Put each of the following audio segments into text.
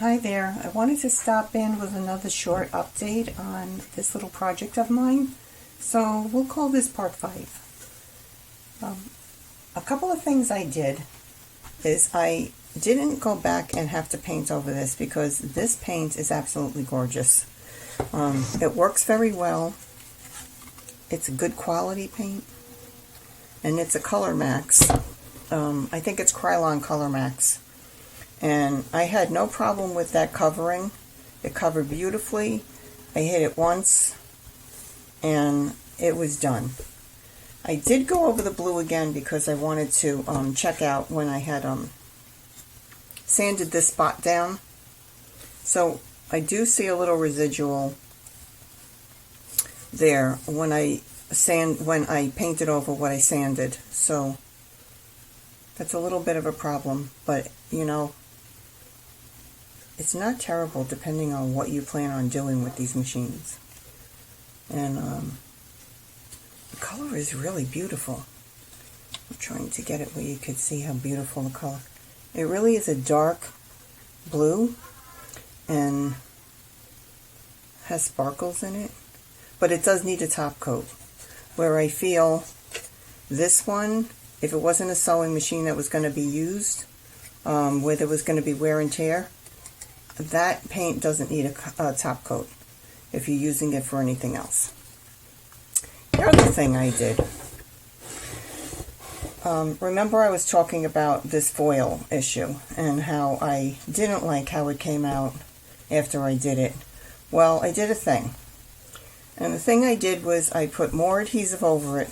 Hi there. I wanted to stop in with another short update on this little project of mine. So we'll call this part 5. A couple of things I did is I didn't go back and have to paint over this because this paint is absolutely gorgeous. It works very well. It's a good quality paint. And it's a Color Max. I think it's Krylon Color Max. And I had no problem with that covering. It covered beautifully. I hit it once and it was done. I did go over the blue again because I wanted to check out when I had sanded this spot down. So I do see a little residual there when I painted over what I sanded. So that's a little bit of a problem, but you know, it's not terrible depending on what you plan on doing with these machines. And the color is really beautiful. I'm trying to get it where you could see how beautiful the color. It really is a dark blue and has sparkles in it, but it does need a top coat. Where I feel this one, if it wasn't a sewing machine that was going to be used, where there was going to be wear and tear, that paint doesn't need a top coat if you're using it for anything else. The other thing I did, remember I was talking about this foil issue and how I didn't like how it came out after I did it. Well, I did a thing. And the thing I did was I put more adhesive over it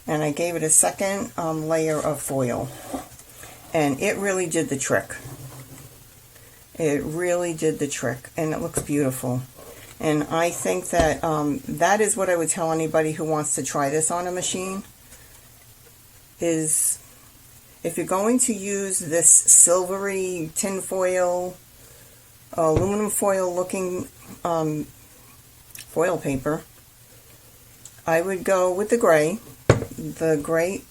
and I gave it a second layer of foil. And it really did the trick. It really did the trick, and it looks beautiful. And I think that that is what I would tell anybody who wants to try this on a machine, is if you're going to use this silvery tin foil, aluminum foil looking foil paper, I would go with the gray. The gray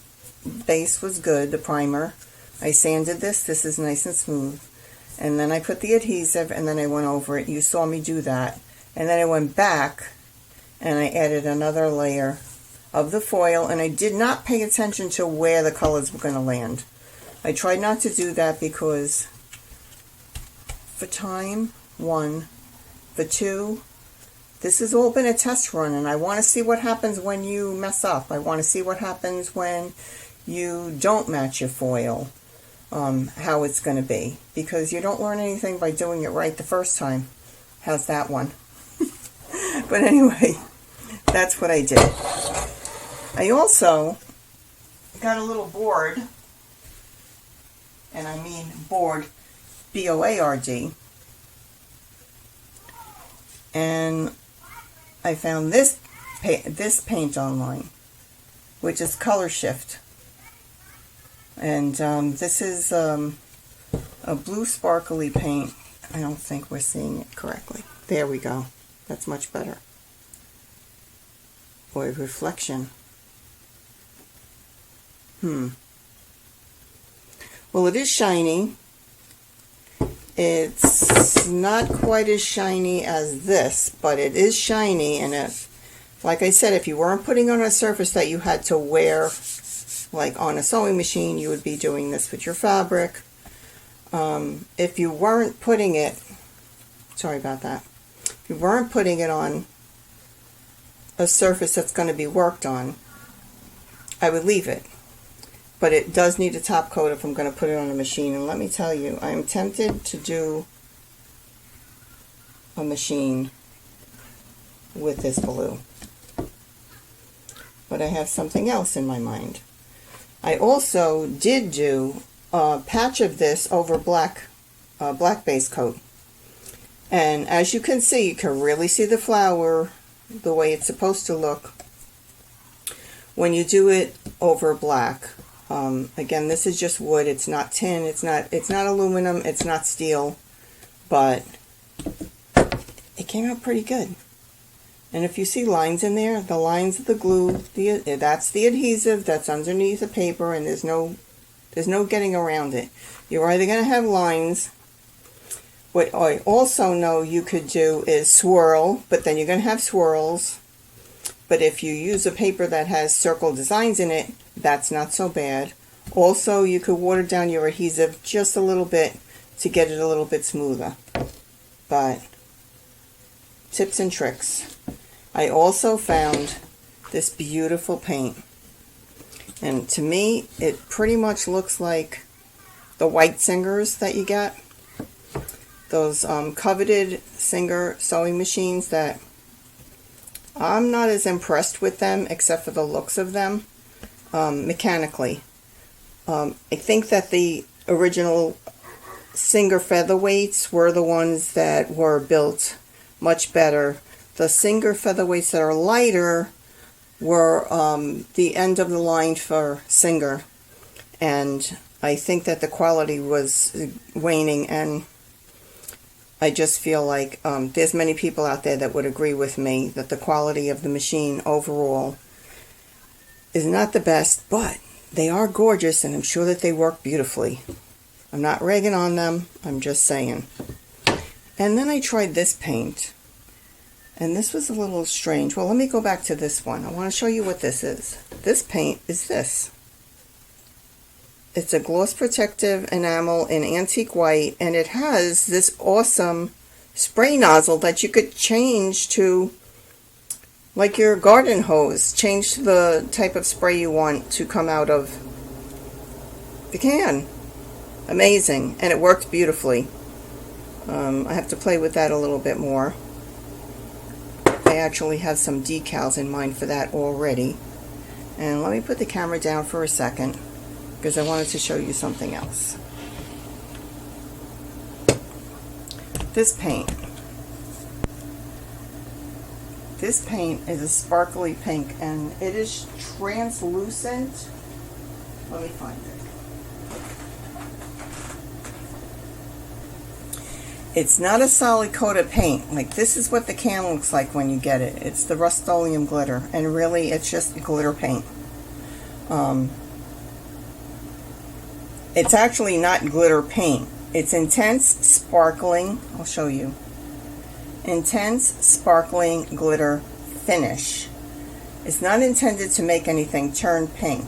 base was good, the primer. I sanded this. This is nice and smooth. And then I put the adhesive and then I went over it. You saw me do that. And then I went back and I added another layer of the foil, and I did not pay attention to where the colors were going to land. I tried not to do that because for time, 1, for 2, this has all been a test run, and I want to see what happens when you mess up. I want to see what happens when you don't match your foil. How it's going to be, because you don't learn anything by doing it right the first time. How's that one? But anyway, that's what I did. I also got a little board, and I mean board, B-O-A-R-D, and I found this paint online, which is Color Shift. And this is a blue sparkly paint. I don't think we're seeing it correctly. There we go. That's much better. Boy, reflection. Well, it is shiny. It's not quite as shiny as this, but it is shiny. And if, like I said, if you weren't putting on a surface that you had to wear, like on a sewing machine, you would be doing this with your fabric. If you weren't putting it, sorry about that, if you weren't putting it on a surface that's going to be worked on, I would leave it. But it does need a top coat if I'm going to put it on a machine. And let me tell you, I'm tempted to do a machine with this blue. But I have something else in my mind. I also did do a patch of this over black base coat. And as you can see, you can really see the flower the way it's supposed to look when you do it over black. Again, this is just wood. It's not tin. It's not aluminum. It's not steel. But it came out pretty good. And if you see lines in there, the lines of the glue, that's the adhesive that's underneath the paper, and there's no getting around it. You're either going to have lines What I also know you could do is swirl, but then you're going to have swirls. But if you use a paper that has circle designs in it, that's not so bad. Also, you could water down your adhesive just a little bit to get it a little bit smoother. But tips and tricks. I also found this beautiful paint. And to me, it pretty much looks like the white Singers that you get. Those coveted Singer sewing machines that I'm not as impressed with them, except for the looks of them, mechanically. I think that the original Singer Featherweights were the ones that were built much better. The Singer Featherweights that are lighter were the end of the line for Singer. And I think that the quality was waning, and I just feel like there's many people out there that would agree with me that the quality of the machine overall is not the best, but they are gorgeous, and I'm sure that they work beautifully. I'm not ragging on them, I'm just saying. And then I tried this paint, and this was a little strange. Well, let me go back to this one. I want to show you what this is. This paint is this. It's a gloss protective enamel in antique white, and it has this awesome spray nozzle that you could change to, like your garden hose. Change the type of spray you want to come out of the can. Amazing. And it worked beautifully. I have to play with that a little bit more. I actually have some decals in mind for that already. And let me put the camera down for a second, because I wanted to show you something else. This paint. This paint is a sparkly pink, and it is translucent. Let me find it. It's not a solid coat of paint. Like, this is what the can looks like when you get it. It's the Rust-Oleum glitter, and really it's just glitter paint. It's actually not glitter paint. It's intense sparkling, I'll show you. Intense sparkling glitter finish. It's not intended to make anything turn pink.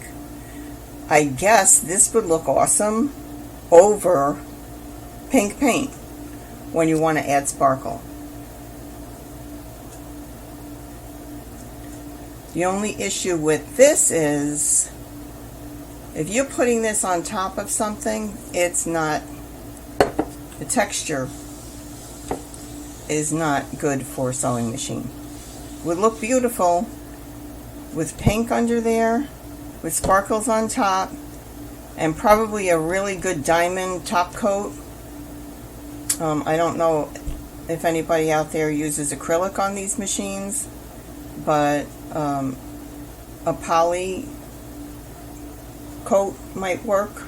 I guess this would look awesome over pink paint when you want to add sparkle. The only issue with this is, if you're putting this on top of something, it's not, the texture is not good for a sewing machine. Would look beautiful with pink under there, with sparkles on top, and probably a really good diamond top coat. I don't know if anybody out there uses acrylic on these machines, but a poly coat might work.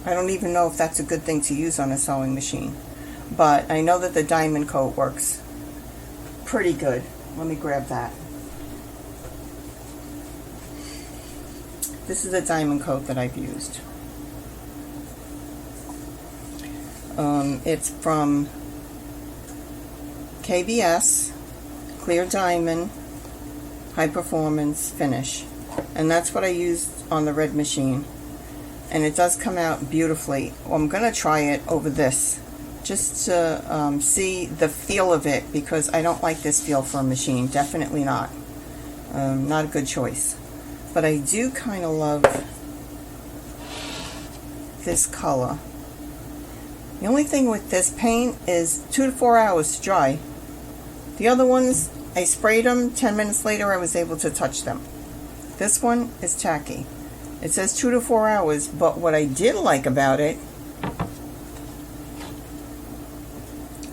I don't even know if that's a good thing to use on a sewing machine, but I know that the diamond coat works pretty good. Let me grab that. This is a diamond coat that I've used. It's from KBS, Clear Diamond, High Performance Finish. And that's what I used on the red machine. And it does come out beautifully. Well, I'm going to try it over this, just to see the feel of it, because I don't like this feel for a machine. Definitely not. Not a good choice. But I do kind of love this color. The only thing with this paint is 2 to 4 hours to dry. The other ones, I sprayed them, 10 minutes later I was able to touch them. This one is tacky. It says 2 to 4 hours, but what I did like about it,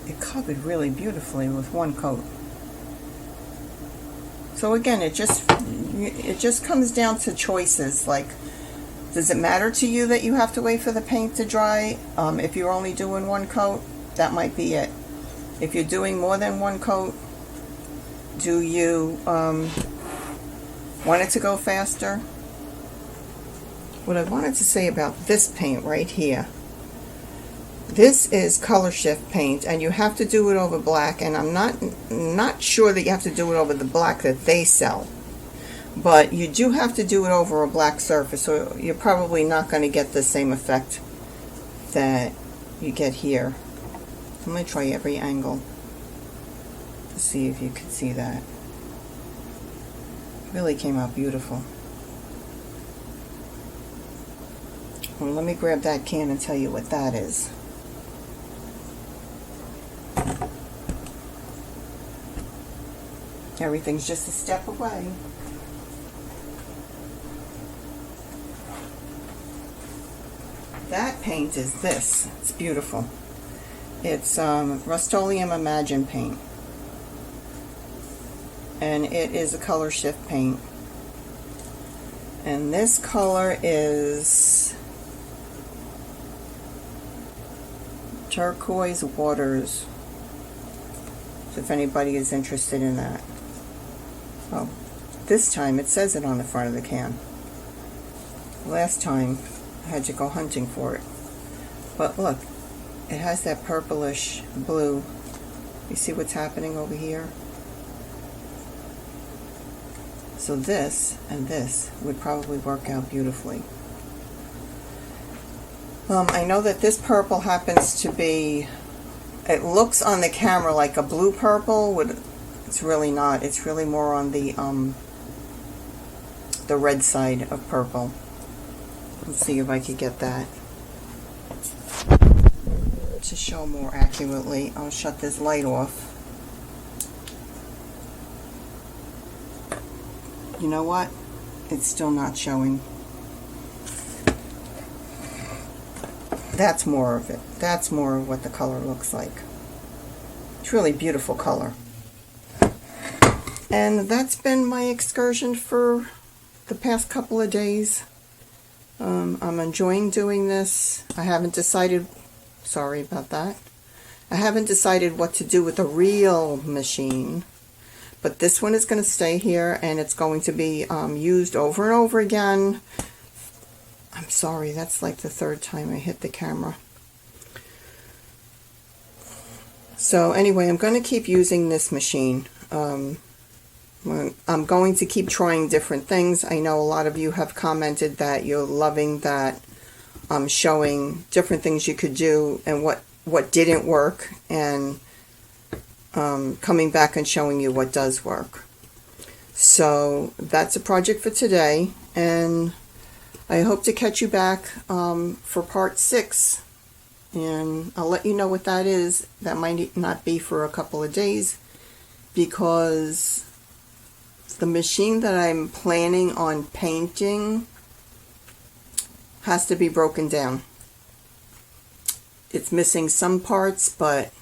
it covered really beautifully with one coat. So again, it just comes down to choices. Like, does it matter to you that you have to wait for the paint to dry? If you're only doing one coat, that might be it. If you're doing more than one coat, do you want it to go faster? What I wanted to say about this paint right here. This is color shift paint, and you have to do it over black, and I'm not sure that you have to do it over the black that they sell. But you do have to do it over a black surface, so you're probably not going to get the same effect that you get here. I'm going to try every angle to see if you can see that. It really came out beautiful. Well, let me grab that can and tell you what that is. Everything's just a step away. That paint is this. It's beautiful. It's Rust-Oleum Imagine paint. And it is a color shift paint. And this color is Turquoise Waters. So if anybody is interested in that. Oh, this time it says it on the front of the can. Last time I had to go hunting for it. But look, it has that purplish blue. You see what's happening over here? So this and this would probably work out beautifully. I know that this purple happens to be, it looks on the camera like a blue purple. It's really not. It's really more on the red side of purple. Let's see if I could get that to show more accurately. I'll shut this light off. You know what? It's still not showing. That's more of it. That's more of what the color looks like. It's really beautiful color. And that's been my excursion for the past couple of days. I'm enjoying doing this. I haven't decided, sorry about that. I haven't decided what to do with the real machine. But this one is going to stay here, and it's going to be used over and over again. I'm sorry, that's like the third time I hit the camera. So anyway, I'm going to keep using this machine. I'm going to keep trying different things. I know a lot of you have commented that you're loving that I'm showing different things you could do and what didn't work, and coming back and showing you what does work. So that's a project for today, and I hope to catch you back for part 6, and I'll let you know what that is. That might not be for a couple of days, because the machine that I'm planning on painting has to be broken down. It's missing some parts, but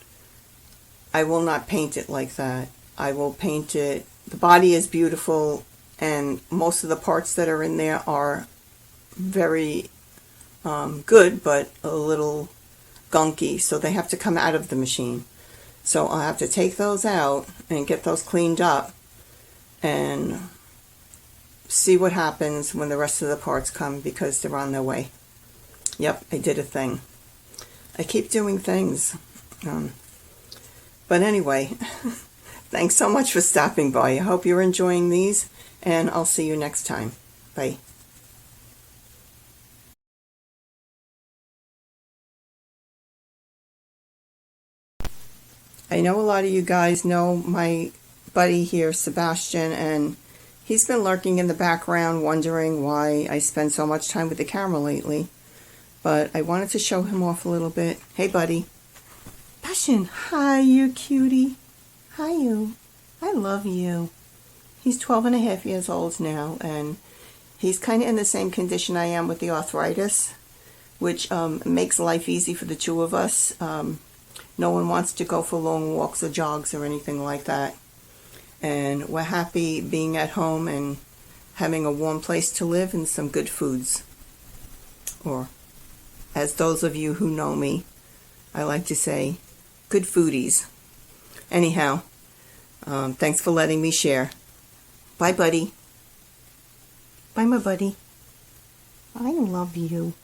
I will not paint it like that. I will paint it, the body is beautiful, and most of the parts that are in there are very good, but a little gunky, so they have to come out of the machine. So I'll have to take those out and get those cleaned up and see what happens when the rest of the parts come, because they're on their way. Yep, I did a thing. I keep doing things. But anyway, thanks so much for stopping by. I hope you're enjoying these, and I'll see you next time. Bye. I know a lot of you guys know my buddy here, Sebastian, and he's been lurking in the background wondering why I spend so much time with the camera lately. But I wanted to show him off a little bit. Hey, buddy. Sebastian, hi, you cutie. Hi, you. I love you. He's 12 and a half years old now, and he's kind of in the same condition I am with the arthritis, which makes life easy for the two of us. No one wants to go for long walks or jogs or anything like that. And we're happy being at home and having a warm place to live and some good foods. Or, as those of you who know me, I like to say, good foodies. Anyhow, thanks for letting me share. Bye, buddy. Bye, my buddy. I love you.